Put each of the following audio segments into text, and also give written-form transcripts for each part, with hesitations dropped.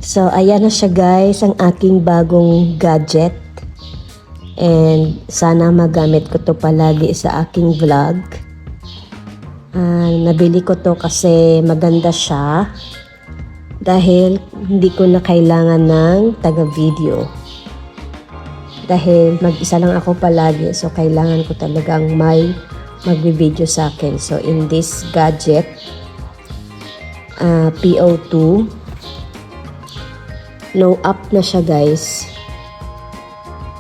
So, ayan na siya guys, ang aking bagong gadget. And sana magamit ko to palagi sa aking vlog. Nabili ko to kasi maganda siya. Dahil hindi ko na kailangan ng taga-video. Dahil mag-isa lang ako palagi, so kailangan ko talagang may magbi-video sa akin. So in this gadget, PO2, no app na siya guys.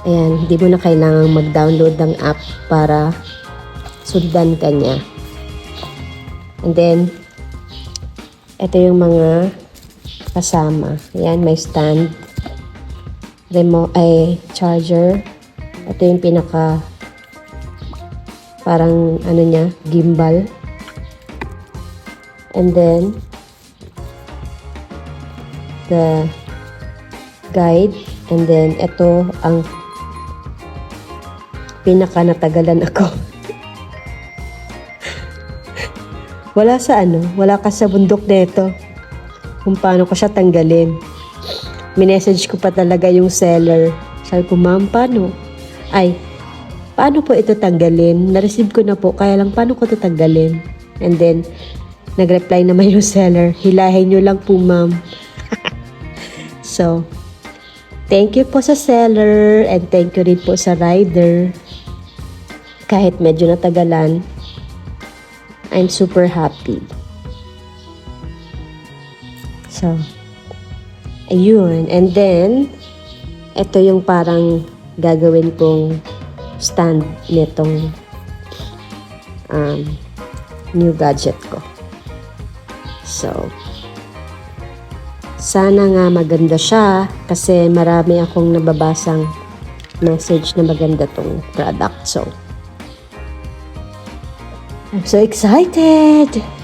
Ayan, hindi mo na kailangan mag-download ng app para sundan ka niya. And then, ito yung mga kasama. Ayan, may stand, remote, charger. Ito yung pinaka, parang ano niya, gimbal. And then, the guide. And then, ito ang pinaka natagalan ako. Wala ka sa bundok nito. Kung paano ko siya tanggalin. Minessage ko pa talaga yung seller. Sabi ko, ma'am, paano? Paano po ito tanggalin? Na-receive ko na po, kaya lang paano ko ito tanggalin? And then, nag-reply naman yung seller, hilahin nyo lang po, ma'am. So, thank you po sa seller and thank you rin po sa rider. Kahit medyo natagalan, I'm super happy. So, ayun. And then, ito yung parang gagawin kong stand nitong new gadget ko. So, sana nga maganda siya kasi marami akong nababasang message na maganda tong product. So, I'm so excited!